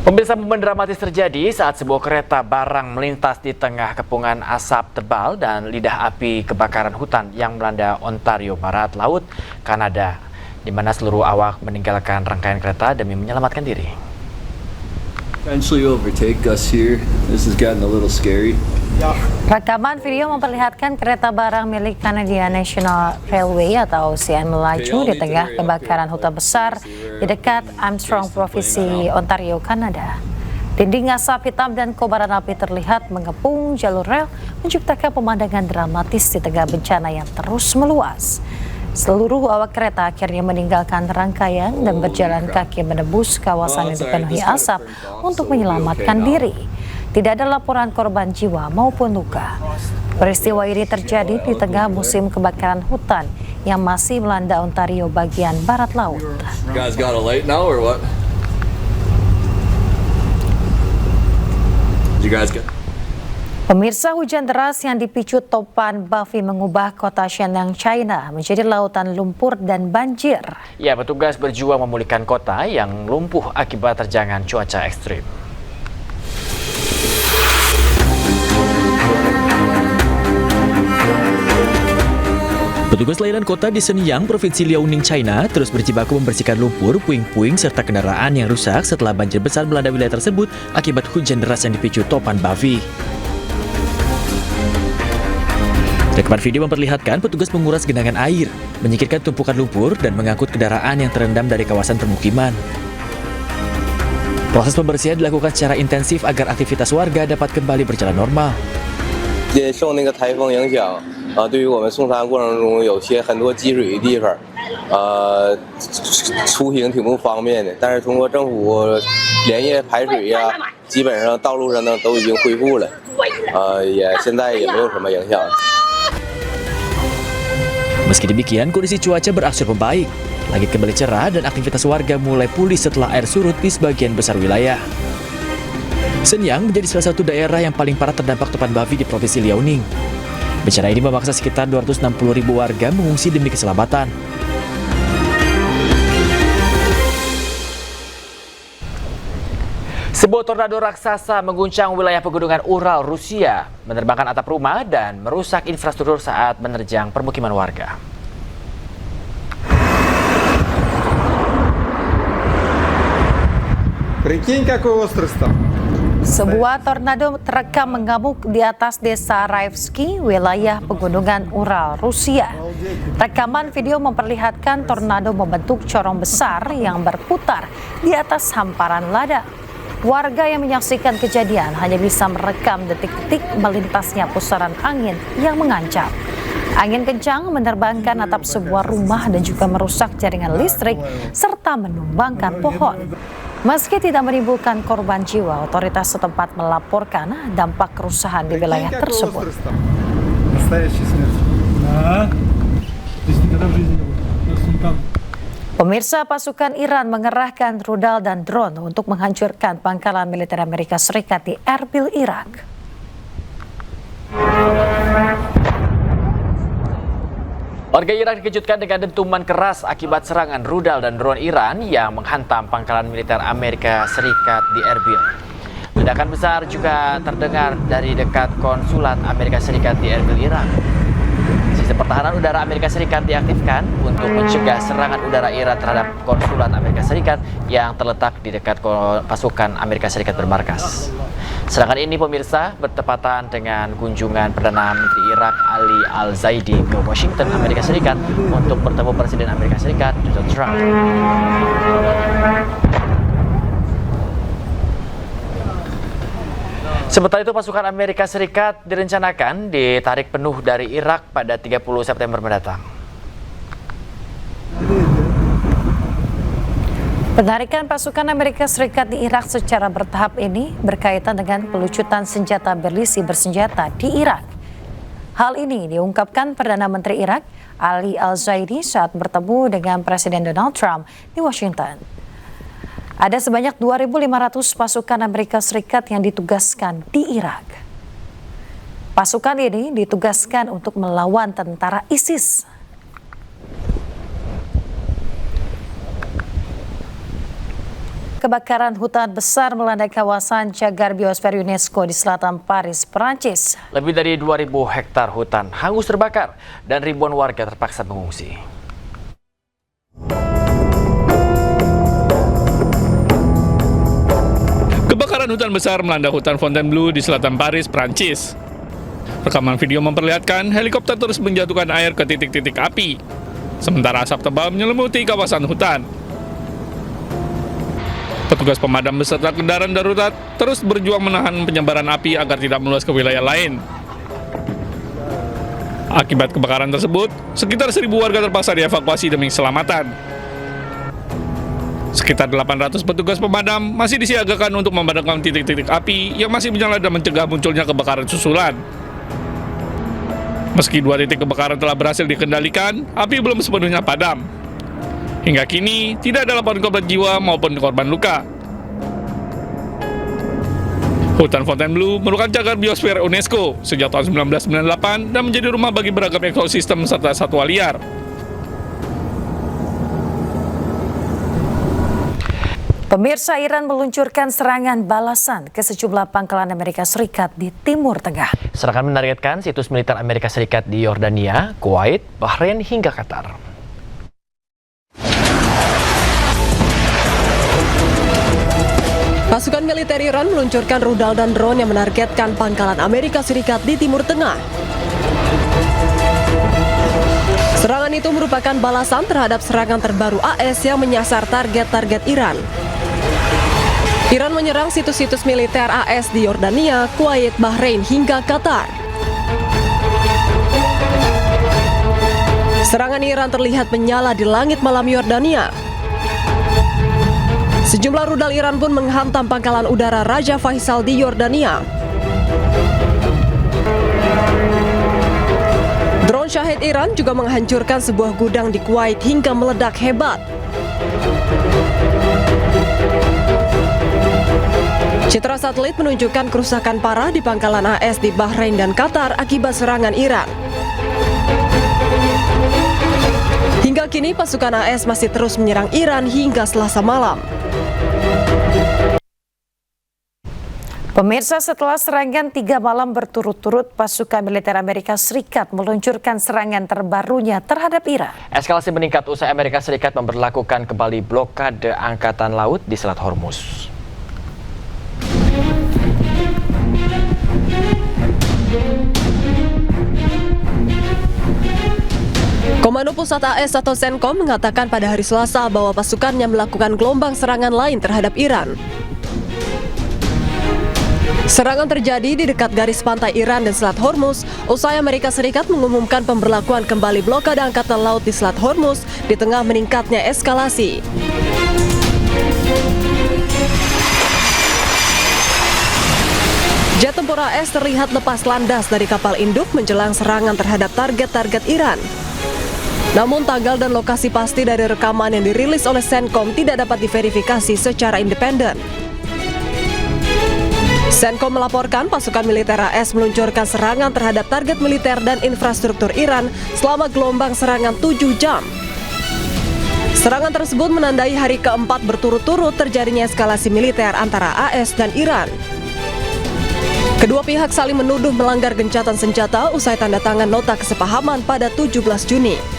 Pemirsa, momen dramatis terjadi saat sebuah kereta barang melintas di tengah kepungan asap tebal dan lidah api kebakaran hutan yang melanda Ontario Barat Laut, Kanada, di mana seluruh awak meninggalkan rangkaian kereta demi menyelamatkan diri. Eventually overtake us here. This has gotten a little scary. Rekaman video memperlihatkan kereta barang milik Canadian National Railway atau CN melaju di tengah kebakaran hutan besar di dekat Armstrong, Provinsi Ontario, Kanada. Dinding asap hitam dan kobaran api terlihat mengepung jalur rel, menciptakan pemandangan dramatis di tengah bencana yang terus meluas. Seluruh awak kereta akhirnya meninggalkan rangkaian dan berjalan kaki menembus kawasan yang dipenuhi asap untuk menyelamatkan diri. Tidak ada laporan korban jiwa maupun luka. Peristiwa ini terjadi di tengah musim kebakaran hutan yang masih melanda Ontario bagian barat laut. You guys got a light now or what? Did you guys get? Pemirsa, hujan deras yang dipicu topan Bavi mengubah kota Shenyang, China menjadi lautan lumpur dan banjir. Ya, petugas berjuang memulihkan kota yang lumpuh akibat terjangan cuaca ekstrim. Petugas layanan kota di Shenyang, Provinsi Liaoning, China terus berjibaku membersihkan lumpur, puing-puing serta kendaraan yang rusak setelah banjir besar melanda wilayah tersebut akibat hujan deras yang dipicu topan Bavi. Rekaman video memperlihatkan petugas menguras genangan air, menyingkirkan tumpukan lumpur dan mengangkut kendaraan yang terendam dari kawasan permukiman. Proses pembersihan dilakukan secara intensif agar aktivitas warga dapat kembali berjalan normal. 受那个台风影响，对于我们送餐过程中有些很多积水的地方，出行挺不方便的。但是通过政府连夜排水呀，基本上道路上呢都已经恢复了，现在也没有什么影响。 Meski demikian, kondisi cuaca berangsur membaik. Langit kembali cerah dan aktivitas warga mulai pulih setelah air surut di sebagian besar wilayah. Shenyang menjadi salah satu daerah yang paling parah terdampak topan Bavi di Provinsi Liaoning. Bencana ini memaksa sekitar 260.000 warga mengungsi demi keselamatan. Sebuah tornado raksasa mengguncang wilayah pegunungan Ural, Rusia, menerbangkan atap rumah dan merusak infrastruktur saat menerjang permukiman warga. Sebuah tornado terekam mengamuk di atas desa Raevsky, wilayah pegunungan Ural, Rusia. Rekaman video memperlihatkan tornado membentuk corong besar yang berputar di atas hamparan ladang. Warga yang menyaksikan kejadian hanya bisa merekam detik-detik melintasnya pusaran angin yang mengancam. Angin kencang menerbangkan atap sebuah rumah dan juga merusak jaringan listrik serta menumbangkan pohon. Meski tidak menimbulkan korban jiwa, otoritas setempat melaporkan dampak kerusakan di wilayah tersebut. Pemirsa, pasukan Iran mengerahkan rudal dan drone untuk menghancurkan pangkalan militer Amerika Serikat di Erbil, Irak. Warga Irak dikejutkan dengan dentuman keras akibat serangan rudal dan drone Iran yang menghantam pangkalan militer Amerika Serikat di Erbil. Ledakan besar juga terdengar dari dekat konsulat Amerika Serikat di Erbil, Irak. Sistem pertahanan udara Amerika Serikat diaktifkan untuk mencegah serangan udara Iran terhadap konsulat Amerika Serikat yang terletak di dekat pasukan Amerika Serikat bermarkas. Serangan ini, pemirsa, bertepatan dengan kunjungan Perdana Menteri Irak Ali Al-Zaidi ke Washington, Amerika Serikat untuk bertemu Presiden Amerika Serikat Donald Trump. Sementara itu, pasukan Amerika Serikat direncanakan ditarik penuh dari Irak pada 30 September mendatang. Penarikan pasukan Amerika Serikat di Irak secara bertahap ini berkaitan dengan pelucutan senjata berlisi bersenjata di Irak. Hal ini diungkapkan Perdana Menteri Irak Ali Al-Zaidi saat bertemu dengan Presiden Donald Trump di Washington. Ada sebanyak 2.500 pasukan Amerika Serikat yang ditugaskan di Irak. Pasukan ini ditugaskan untuk melawan tentara ISIS. Kebakaran hutan besar melanda kawasan cagar biosfer UNESCO di selatan Paris, Perancis. Lebih dari 2.000 hektar hutan hangus terbakar dan ribuan warga terpaksa mengungsi. Kebakaran hutan besar melanda hutan Fontainebleau di selatan Paris, Prancis. Rekaman video memperlihatkan helikopter terus menjatuhkan air ke titik-titik api, sementara asap tebal menyelimuti kawasan hutan. Petugas pemadam beserta kendaraan darurat terus berjuang menahan penyebaran api agar tidak meluas ke wilayah lain. Akibat kebakaran tersebut, sekitar 1.000 warga terpaksa dievakuasi demi keselamatan. Sekitar 800 petugas pemadam masih disiagakan untuk memadamkan titik-titik api yang masih menyala dan mencegah munculnya kebakaran susulan. Meski 2 titik kebakaran telah berhasil dikendalikan, api belum sepenuhnya padam. Hingga kini, tidak ada laporan korban jiwa maupun korban luka. Hutan Fontainebleau merupakan cagar biosfer UNESCO sejak tahun 1998 dan menjadi rumah bagi beragam ekosistem serta satwa liar. Pemirsa, Iran meluncurkan serangan balasan ke sejumlah pangkalan Amerika Serikat di Timur Tengah. Serangan menargetkan situs militer Amerika Serikat di Yordania, Kuwait, Bahrain, hingga Qatar. Pasukan militer Iran meluncurkan rudal dan drone yang menargetkan pangkalan Amerika Serikat di Timur Tengah. Serangan itu merupakan balasan terhadap serangan terbaru AS yang menyasar target-target Iran. Iran menyerang situs-situs militer AS di Yordania, Kuwait, Bahrain, hingga Qatar. Serangan Iran terlihat menyala di langit malam Yordania. Sejumlah rudal Iran pun menghantam pangkalan udara Raja Faisal di Yordania. Drone Shahid Iran juga menghancurkan sebuah gudang di Kuwait hingga meledak hebat. Citra satelit menunjukkan kerusakan parah di pangkalan AS di Bahrain dan Qatar akibat serangan Iran. Hingga kini pasukan AS masih terus menyerang Iran hingga Selasa malam. Pemirsa, setelah serangan 3 malam berturut-turut, pasukan militer Amerika Serikat meluncurkan serangan terbarunya terhadap Iran. Eskalasi meningkat usai Amerika Serikat memberlakukan kembali blokade angkatan laut di Selat Hormuz. Komando Pusat AS atau CENTCOM mengatakan pada hari Selasa bahwa pasukannya melakukan gelombang serangan lain terhadap Iran. Serangan terjadi di dekat garis pantai Iran dan Selat Hormuz usai Amerika Serikat mengumumkan pemberlakuan kembali blokade angkatan laut di Selat Hormuz di tengah meningkatnya eskalasi. Jet tempur AS terlihat lepas landas dari kapal induk menjelang serangan terhadap target-target Iran. Namun tanggal dan lokasi pasti dari rekaman yang dirilis oleh CENTCOM tidak dapat diverifikasi secara independen. CENTCOM melaporkan pasukan militer AS meluncurkan serangan terhadap target militer dan infrastruktur Iran selama gelombang serangan 7 jam. Serangan tersebut menandai hari keempat berturut-turut terjadinya eskalasi militer antara AS dan Iran. Kedua pihak saling menuduh melanggar gencatan senjata usai tanda tangan nota kesepahaman pada 17 Juni.